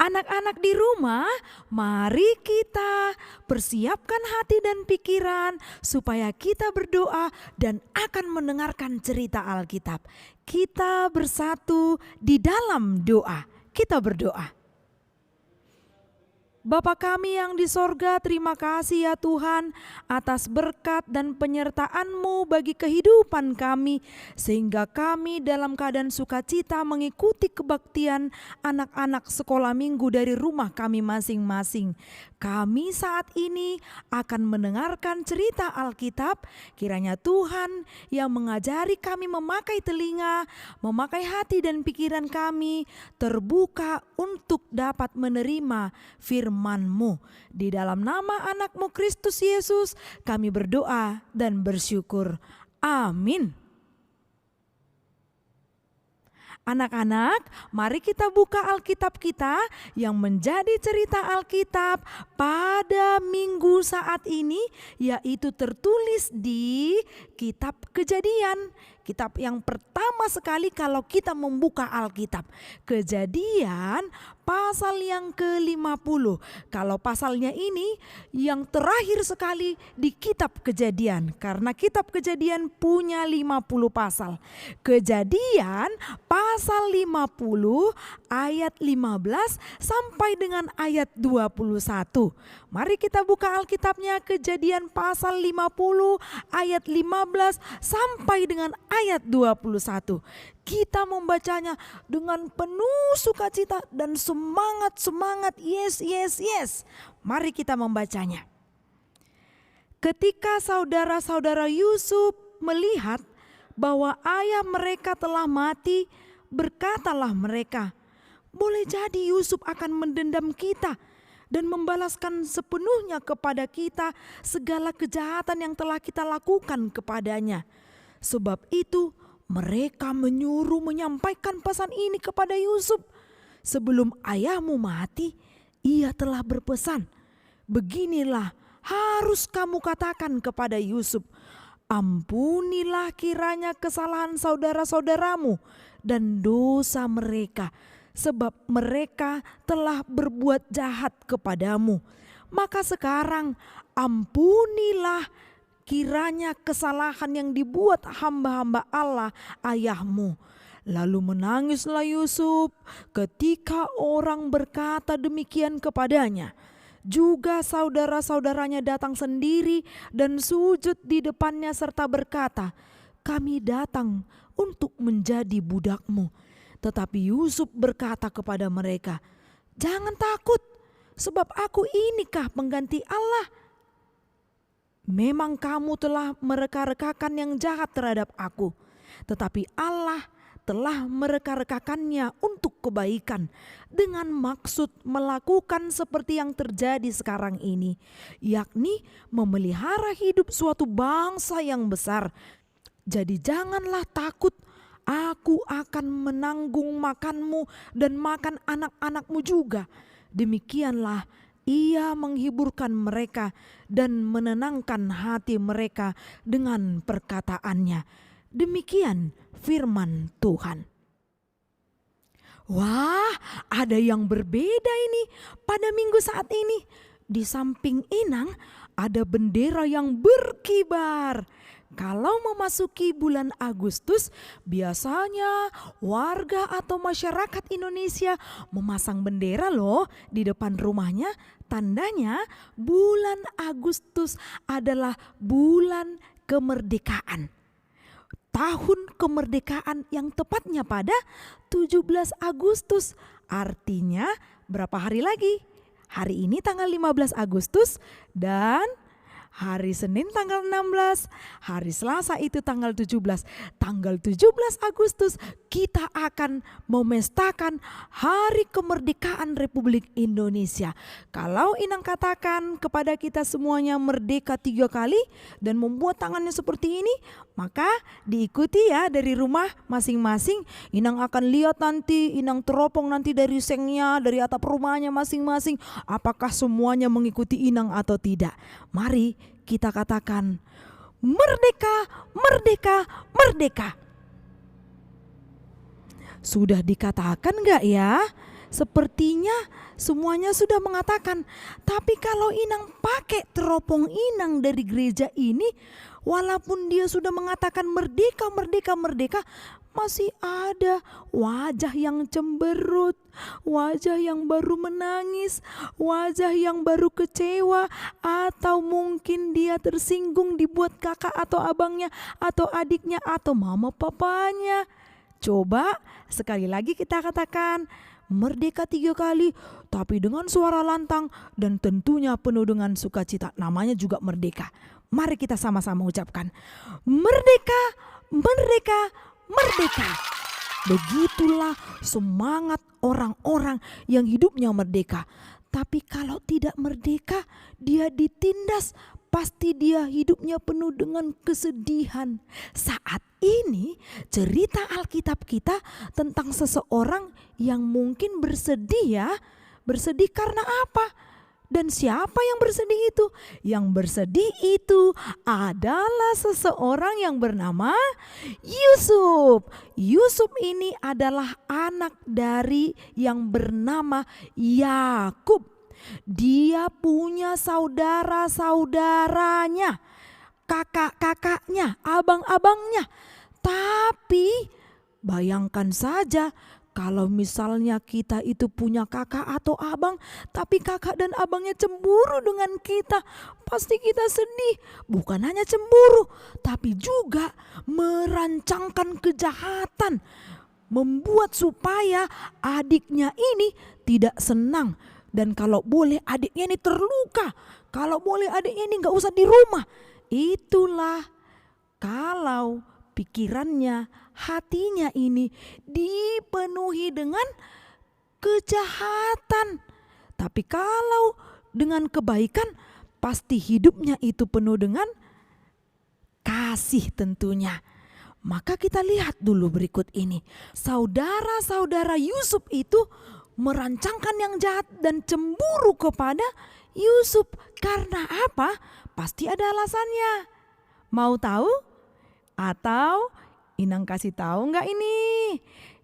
Anak-anak di rumah, mari kita persiapkan hati dan pikiran supaya kita berdoa dan akan mendengarkan cerita Alkitab. Kita bersatu di dalam doa. Kita berdoa. Bapa kami yang di sorga, terima kasih ya Tuhan atas berkat dan penyertaan-Mu bagi kehidupan kami, sehingga kami dalam keadaan sukacita mengikuti kebaktian anak-anak sekolah minggu dari rumah kami masing-masing. Kami saat ini akan mendengarkan cerita Alkitab. Kiranya Tuhan yang mengajari kami memakai telinga, memakai hati dan pikiran kami terbuka untuk dapat menerima firman-Mu. Di dalam nama anak-Mu Kristus Yesus kami berdoa dan bersyukur. Amin. Anak-anak, mari kita buka Alkitab kita yang menjadi cerita Alkitab pada minggu saat ini, yaitu tertulis di Kitab Kejadian. Kitab yang pertama sekali kalau kita membuka Alkitab. Kejadian pasal yang ke-50. Kalau pasalnya ini yang terakhir sekali di kitab Kejadian. Karena kitab Kejadian punya 50 pasal. Kejadian pasal 50 ayat 15 sampai dengan ayat 21. Mari kita buka Alkitabnya, Kejadian pasal 50 ayat 15 sampai dengan ayat 21. Kita membacanya dengan penuh sukacita dan semangat. Yes. Mari kita membacanya. Ketika saudara-saudara Yusuf melihat bahwa ayah mereka telah mati, berkatalah mereka, boleh jadi Yusuf akan mendendam kita dan membalaskan sepenuhnya kepada kita segala kejahatan yang telah kita lakukan kepadanya. Sebab itu mereka menyuruh menyampaikan pesan ini kepada Yusuf. Sebelum ayahmu mati, ia telah berpesan, beginilah harus kamu katakan kepada Yusuf, ampunilah kiranya kesalahan saudara-saudaramu dan dosa mereka, sebab mereka telah berbuat jahat kepadamu. Maka sekarang ampunilah kiranya kesalahan yang dibuat hamba-hamba Allah ayahmu. Lalu menangislah Yusuf ketika orang berkata demikian kepadanya. Juga saudara-saudaranya datang sendiri dan sujud di depannya serta berkata, kami datang untuk menjadi budakmu. Tetapi Yusuf berkata kepada mereka, jangan takut, sebab aku inikah pengganti Allah? Memang kamu telah mereka-rekakan yang jahat terhadap aku, tetapi Allah telah mereka-rekakannya untuk kebaikan dengan maksud melakukan seperti yang terjadi sekarang ini, yakni memelihara hidup suatu bangsa yang besar. Jadi janganlah takut, aku akan menanggung makanmu dan makan anak-anakmu juga. Demikianlah ia menghiburkan mereka dan menenangkan hati mereka dengan perkataannya. Demikian firman Tuhan. Wah, ada yang berbeda ini pada minggu saat ini. Di samping inang ada bendera yang berkibar. Kalau memasuki bulan Agustus, biasanya warga atau masyarakat Indonesia memasang bendera loh di depan rumahnya. Tandanya bulan Agustus adalah bulan kemerdekaan. Tahun kemerdekaan yang tepatnya pada 17 Agustus. Artinya berapa hari lagi? Hari ini tanggal 15 Agustus dan hari Senin tanggal 16, hari Selasa itu tanggal 17. Tanggal 17 Agustus kita akan memestakan Hari Kemerdekaan Republik Indonesia. Kalau Inang katakan kepada kita semuanya merdeka 3 kali dan membuat tangannya seperti ini, maka diikuti ya dari rumah masing-masing. Inang akan lihat nanti, Inang teropong nanti dari sengnya, dari atap rumahnya masing-masing. Apakah semuanya mengikuti Inang atau tidak? Mari kita katakan merdeka, merdeka, merdeka. Sudah dikatakan gak ya? Sepertinya semuanya sudah mengatakan, tapi kalau Inang pakai teropong Inang dari gereja ini, walaupun dia sudah mengatakan merdeka, merdeka, merdeka, masih ada wajah yang cemberut, wajah yang baru menangis, wajah yang baru kecewa, atau mungkin dia tersinggung dibuat kakak atau abangnya, atau adiknya, atau mama papanya. Coba sekali lagi kita katakan, merdeka 3 kali, tapi dengan suara lantang dan tentunya penuh dengan sukacita. Namanya juga merdeka. Mari kita sama-sama ucapkan, merdeka, merdeka, merdeka. Begitulah semangat orang-orang yang hidupnya merdeka. Tapi kalau tidak merdeka, dia ditindas, pasti dia hidupnya penuh dengan kesedihan. Saat ini cerita Alkitab kita tentang seseorang yang mungkin bersedih ya. Bersedih karena apa? Dan siapa yang bersedih itu? Yang bersedih itu adalah seseorang yang bernama Yusuf. Yusuf ini adalah anak dari yang bernama Yakub. Dia punya saudara-saudaranya, kakak-kakaknya, abang-abangnya. Tapi bayangkan saja, kalau misalnya kita itu punya kakak atau abang, tapi kakak dan abangnya cemburu dengan kita, pasti kita sedih. Bukan hanya cemburu, tapi juga merancangkan kejahatan, membuat supaya adiknya ini tidak senang. Dan kalau boleh adiknya ini terluka, kalau boleh adiknya ini gak usah di rumah. Itulah kalau pikirannya, hatinya ini dipenuhi dengan kejahatan. Tapi kalau dengan kebaikan, pasti hidupnya itu penuh dengan kasih tentunya. Maka kita lihat dulu berikut ini. Saudara-saudara Yusuf itu merancangkan yang jahat dan cemburu kepada Yusuf. Karena apa? Pasti ada alasannya. Mau tahu? Atau Inang kasih tahu enggak ini?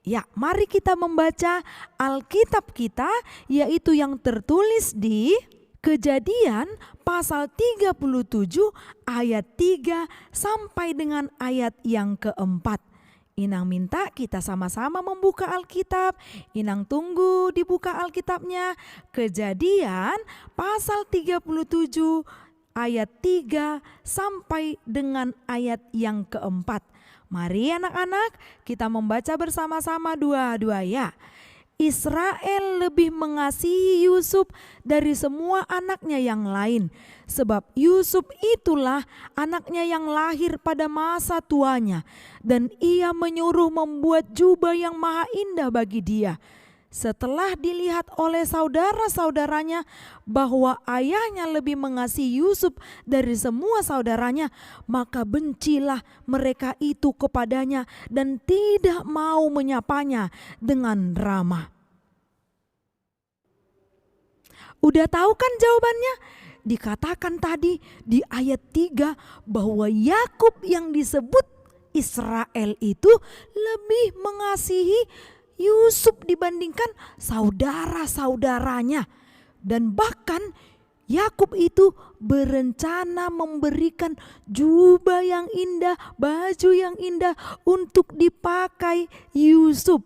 Ya, mari kita membaca Alkitab kita, yaitu yang tertulis di Kejadian pasal 37 ayat 3 sampai dengan ayat yang keempat. Inang minta kita sama-sama membuka Alkitab. Inang tunggu dibuka Alkitabnya. Kejadian pasal 37 ayat 3 sampai dengan ayat yang keempat. Mari anak-anak kita membaca bersama-sama dua-dua ya. Israel lebih mengasihi Yusuf dari semua anaknya yang lain. Sebab Yusuf itulah anaknya yang lahir pada masa tuanya. Dan ia menyuruh membuat jubah yang maha indah bagi dia. Setelah dilihat oleh saudara-saudaranya bahwa ayahnya lebih mengasihi Yusuf dari semua saudaranya, maka bencilah mereka itu kepadanya dan tidak mau menyapanya dengan ramah. Udah tahu kan jawabannya? Dikatakan tadi di ayat 3 bahwa Yakub yang disebut Israel itu lebih mengasihi Yusuf dibandingkan saudara-saudaranya. Dan bahkan Yakub itu berencana memberikan jubah yang indah, baju yang indah untuk dipakai Yusuf.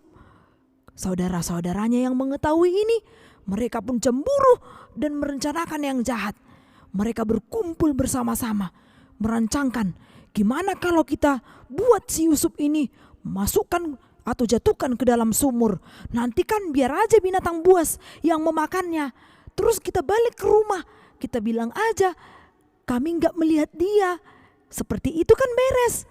Saudara-saudaranya yang mengetahui ini, mereka pun cemburu dan merencanakan yang jahat. Mereka berkumpul bersama-sama, merancangkan gimana kalau kita buat si Yusuf ini masukkan atau jatuhkan ke dalam sumur. Nanti kan biar aja binatang buas yang memakannya. Terus kita balik ke rumah, kita bilang aja kami gak melihat dia. Seperti itu kan beres,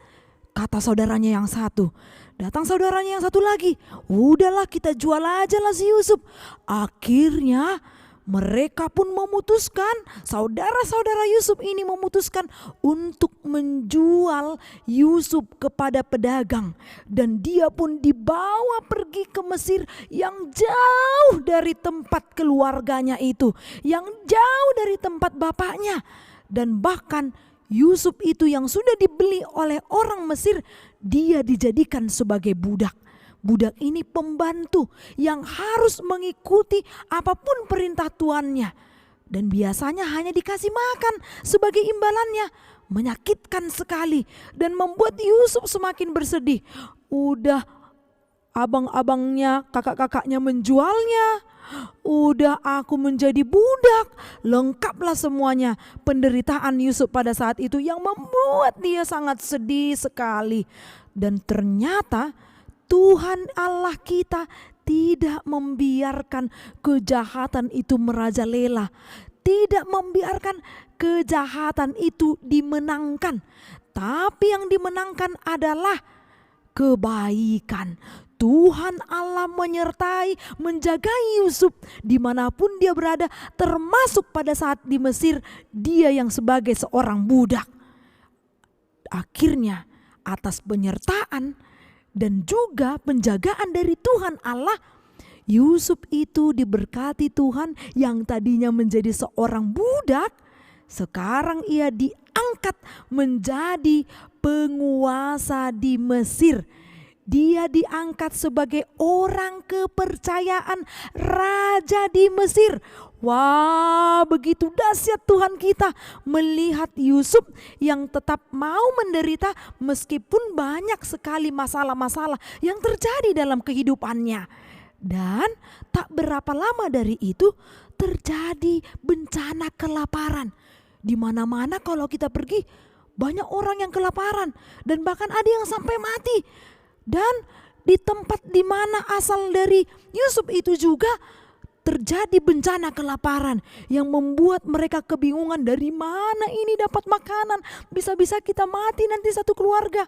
kata saudaranya yang satu. Datang saudaranya yang satu lagi, udahlah kita jual aja lah si Yusuf. Akhirnya mereka pun memutuskan, saudara-saudara Yusuf ini memutuskan untuk menjual Yusuf kepada pedagang. Dan dia pun dibawa pergi ke Mesir yang jauh dari tempat keluarganya itu, yang jauh dari tempat bapaknya. Dan bahkan Yusuf itu yang sudah dibeli oleh orang Mesir, dia dijadikan sebagai budak. Budak ini pembantu yang harus mengikuti apapun perintah tuannya. Dan biasanya hanya dikasih makan sebagai imbalannya. Menyakitkan sekali dan membuat Yusuf semakin bersedih. Udah abang-abangnya, kakak-kakaknya menjualnya. Udah aku menjadi budak. Lengkaplah semuanya. Penderitaan Yusuf pada saat itu yang membuat dia sangat sedih sekali. Dan ternyata Tuhan Allah kita tidak membiarkan kejahatan itu merajalela. Tidak membiarkan kejahatan itu dimenangkan. Tapi yang dimenangkan adalah kebaikan. Tuhan Allah menyertai, menjaga Yusuf dimanapun dia berada, termasuk pada saat di Mesir dia yang sebagai seorang budak. Akhirnya atas penyertaan dan juga penjagaan dari Tuhan Allah, Yusuf itu diberkati Tuhan. Yang tadinya menjadi seorang budak, sekarang ia diangkat menjadi penguasa di Mesir. Dia diangkat sebagai orang kepercayaan raja di Mesir. Wah, begitu dahsyat Tuhan kita melihat Yusuf yang tetap mau menderita meskipun banyak sekali masalah-masalah yang terjadi dalam kehidupannya. Dan tak berapa lama dari itu terjadi bencana kelaparan. Di mana-mana kalau kita pergi banyak orang yang kelaparan dan bahkan ada yang sampai mati. Dan di tempat di mana asal dari Yusuf itu juga terjadi bencana kelaparan yang membuat mereka kebingungan dari mana ini dapat makanan. Bisa-bisa kita mati nanti satu keluarga.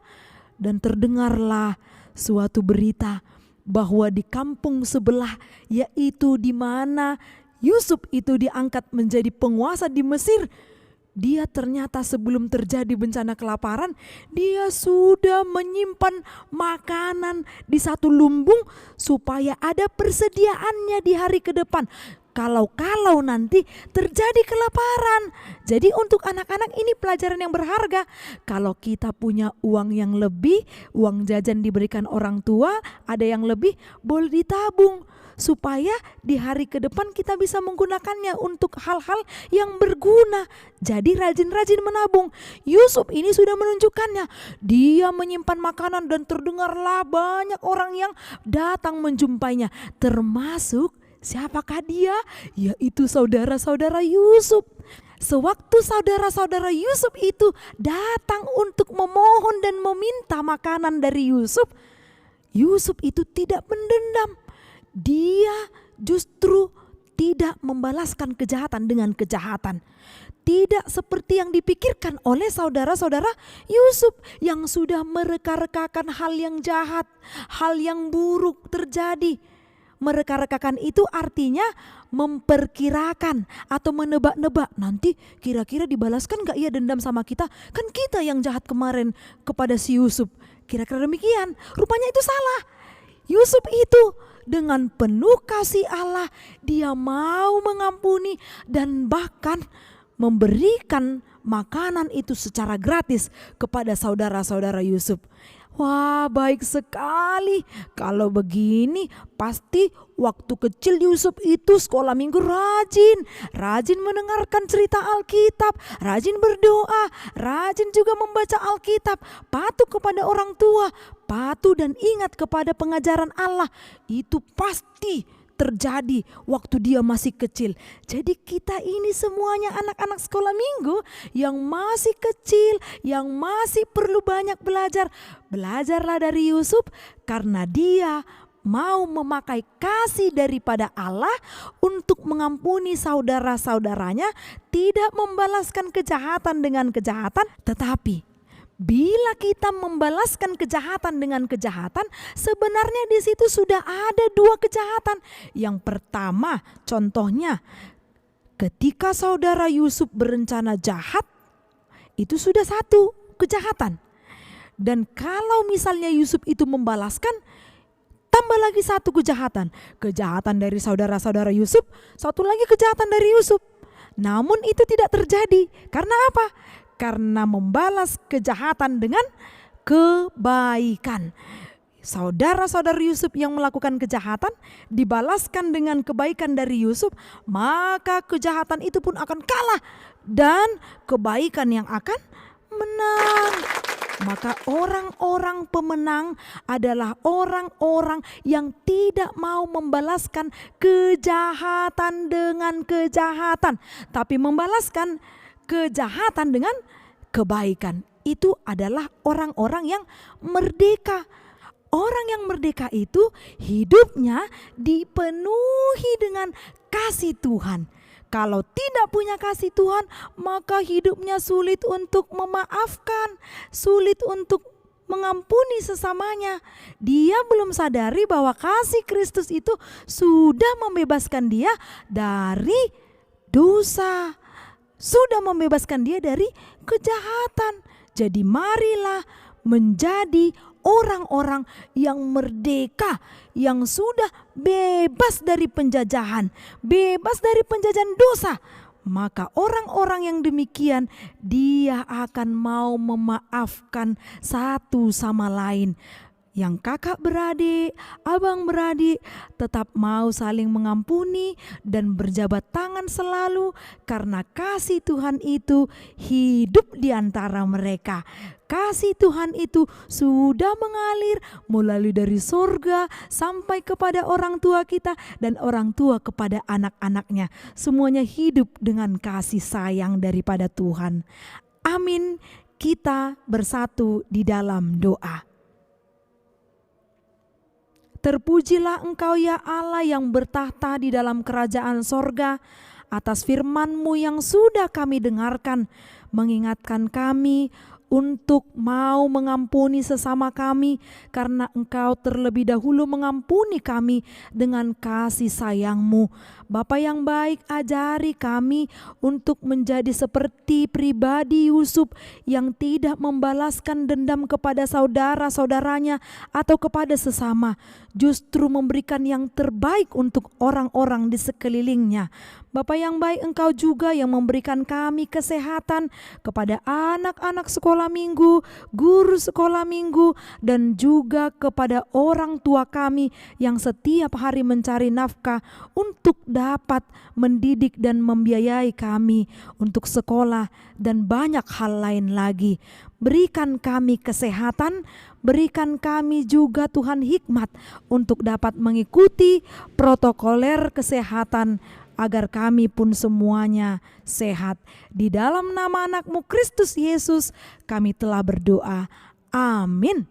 Dan terdengarlah suatu berita bahwa di kampung sebelah, yaitu di mana Yusuf itu diangkat menjadi penguasa di Mesir, dia ternyata sebelum terjadi bencana kelaparan, dia sudah menyimpan makanan di satu lumbung supaya ada persediaannya di hari ke depan. Kalau nanti terjadi kelaparan. Jadi untuk anak-anak ini pelajaran yang berharga. Kalau kita punya uang yang lebih, uang jajan diberikan orang tua, ada yang lebih, boleh ditabung. Supaya di hari ke depan kita bisa menggunakannya untuk hal-hal yang berguna. Jadi rajin-rajin menabung. Yusuf ini sudah menunjukkannya. Dia menyimpan makanan dan terdengarlah banyak orang yang datang menjumpainya. Termasuk siapakah dia? Yaitu saudara-saudara Yusuf. Sewaktu saudara-saudara Yusuf itu datang untuk memohon dan meminta makanan dari Yusuf, Yusuf itu tidak mendendam. Dia justru tidak membalaskan kejahatan dengan kejahatan. Tidak seperti yang dipikirkan oleh saudara-saudara Yusuf yang sudah mereka-rekakan hal yang jahat, hal yang buruk terjadi. Mereka-rekakan itu artinya memperkirakan atau menebak-nebak. Nanti kira-kira dibalaskan gak ia dendam sama kita? Kan kita yang jahat kemarin kepada si Yusuf. Kira-kira demikian. Rupanya itu salah. Yusuf itu dengan penuh kasih Allah, dia mau mengampuni dan bahkan memberikan makanan itu secara gratis kepada saudara-saudara Yusuf. Wah, baik sekali. Kalau begini pasti waktu kecil Yusuf itu sekolah minggu rajin mendengarkan cerita Alkitab, rajin berdoa, rajin juga membaca Alkitab, patuh kepada orang tua, patuh dan ingat kepada pengajaran Allah. Itu pasti terjadi waktu dia masih kecil. Jadi kita ini semuanya anak-anak sekolah minggu yang masih kecil, yang masih perlu banyak belajar. Belajarlah dari Yusuf karena dia mau memakai kasih daripada Allah untuk mengampuni saudara-saudaranya, tidak membalaskan kejahatan dengan kejahatan, tetapi bila kita membalaskan kejahatan dengan kejahatan, sebenarnya di situ sudah ada dua kejahatan. Yang pertama, contohnya, ketika saudara Yusuf berencana jahat, itu sudah satu kejahatan. Dan kalau misalnya Yusuf itu membalaskan, tambah lagi satu kejahatan. Kejahatan dari saudara-saudara Yusuf, satu lagi kejahatan dari Yusuf. Namun itu tidak terjadi. Karena apa? Karena membalas kejahatan dengan kebaikan. saudara-saudara Yusuf yang melakukan kejahatan dibalaskan dengan kebaikan dari Yusuf, maka kejahatan itu pun akan kalah dan kebaikan yang akan menang. Maka orang-orang pemenang adalah orang-orang yang tidak mau membalaskan kejahatan dengan kejahatan, tapi membalaskan kejahatan dengan kebaikan. Itu adalah orang-orang yang merdeka. Orang yang merdeka itu hidupnya dipenuhi dengan kasih Tuhan. Kalau tidak punya kasih Tuhan, maka hidupnya sulit untuk memaafkan, sulit untuk mengampuni sesamanya. Dia belum sadari bahwa kasih Kristus itu sudah membebaskan dia dari dosa, sudah membebaskan dia dari kejahatan. Jadi marilah menjadi orang-orang yang merdeka, yang sudah bebas dari penjajahan, bebas dari penjajahan dosa. Maka orang-orang yang demikian, dia akan mau memaafkan satu sama lain. Yang kakak beradik, abang beradik tetap mau saling mengampuni dan berjabat tangan selalu, karena kasih Tuhan itu hidup di antara mereka. Kasih Tuhan itu sudah mengalir mulai dari surga sampai kepada orang tua kita dan orang tua kepada anak-anaknya. Semuanya hidup dengan kasih sayang daripada Tuhan. Amin. Kita bersatu di dalam doa. Terpujilah Engkau ya Allah yang bertahta di dalam kerajaan sorga, atas firman-Mu yang sudah kami dengarkan, mengingatkan kami untuk mau mengampuni sesama kami, karena Engkau terlebih dahulu mengampuni kami dengan kasih sayang-Mu. Bapa yang baik, ajari kami untuk menjadi seperti pribadi Yusuf yang tidak membalaskan dendam kepada saudara-saudaranya atau kepada sesama, justru memberikan yang terbaik untuk orang-orang di sekelilingnya. Bapa yang baik, Engkau juga yang memberikan kami kesehatan kepada anak-anak sekolah minggu, guru sekolah minggu, dan juga kepada orang tua kami yang setiap hari mencari nafkah untuk dapat mendidik dan membiayai kami untuk sekolah dan banyak hal lain lagi. Berikan kami kesehatan, berikan kami juga Tuhan hikmat untuk dapat mengikuti protokoler kesehatan, agar kami pun semuanya sehat. Di dalam nama anak-Mu Kristus Yesus kami telah berdoa. Amin.